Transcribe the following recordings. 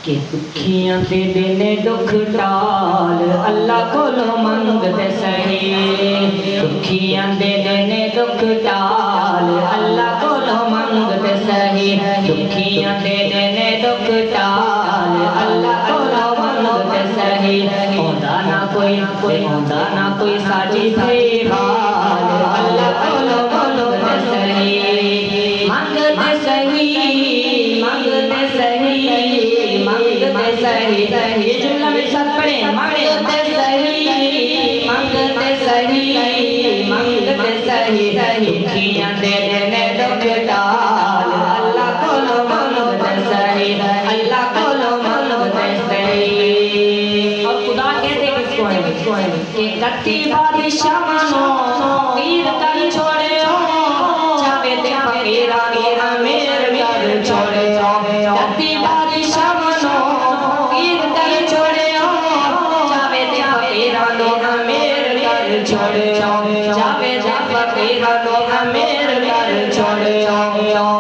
کہ دکھیاں دے دینے دکھ ٹال اللہ کولو منگتے سہی دکھیاں دے دینے دکھ ٹال اللہ کولو منگتے سہی دکھیاں دے دینے دکھ ٹال اللہ کولو منگتے سہی ہوندا نہ کوئی ساجی تھے حال اللہ کولو منگتے سہی منگتے سہی منگتے سہی منگتے سہی یہ جملہ میرے ساتھ پڑھیں منگتے سہی منگتے سہی منگتے سہی دکھیاں دے دینے دکھ ٹال اللہ کولو منگتے سہی اللہ کولو منگتے سہی اور خدا کہتے کس کو ہے کہ کتی بادشاہ منو پیر کر چھوڑے ہو چاہے تے فقیرانی امیر کر چھوڑے ہو کتی بادشاہ منو پیر کر چھوڑے ہو چاہے تے فقیرانی امیر کر چھوڑے ہو چاہے تے فقیرانی امیر کر چھوڑے ہو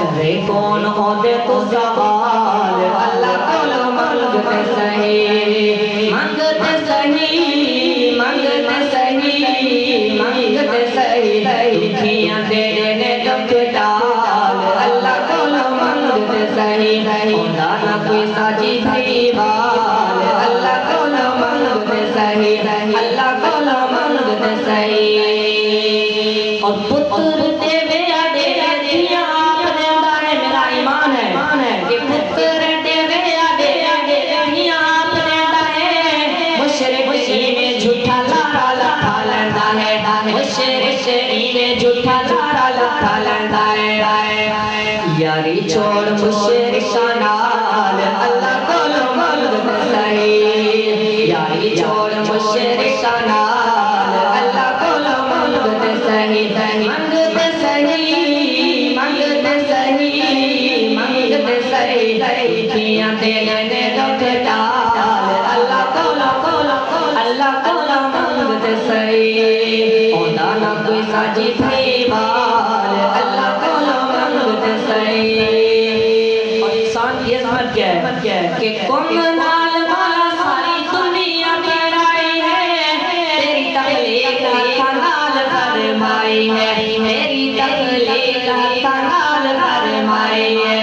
کرے کون ہو دے تو سوال اللہ کولو منگتے سہی منگتے سہی منگتے سہی منگتے سہی دکھیاں دے دینے دکھ ٹال اللہ کولو منگتے سہی ہوندا نہ کوئی ساجی تھی بال اللہ کولو منگتے سہی اللہ کولو منگتے سہی اور پتر دے ویا دے دیا اپنے اندر میرا ایمان ہے کہ پتر دے ویا دے دیا اپنے اندر مشرق میں جھوٹا لارا لکھا لیندہ ہے مشرق میں جھوٹا لارا لکھا لیندہ ہے یاری چھوڑ مشرق نال اللہ کولو منگتے سہی یاری چھوڑ مشرق نال اللہ کولو منگتے سہی منگتے سہی منگتے سہی منگتے سہی دکھیاں دے دینے دکھ ٹال اللہ کولو منگتے سہی ہوندا نہ کوئی ساجی تھی بال اللہ کولو منگتے سہی اور انسان کی عظمت کیا ہے کہ کم نال والا ساری دنیا بڑائی ہے تیری تخلیق نال فرمائی ہے تیری تخلیق نال فرمائی ہے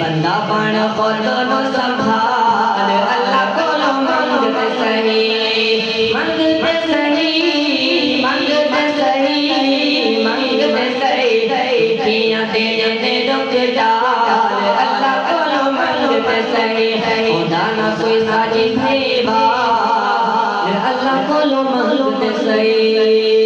بندہ بن خود نو سنبھال اللہ کولو منگتے سہی منگتے سہی منگتے سہی منگتے سہی دکھیاں دے دینے دکھ ٹال اللہ کولو منگتے سہی ہوندا نہ کوئی ساجی تھی بال اللہ کولو منگتے سہی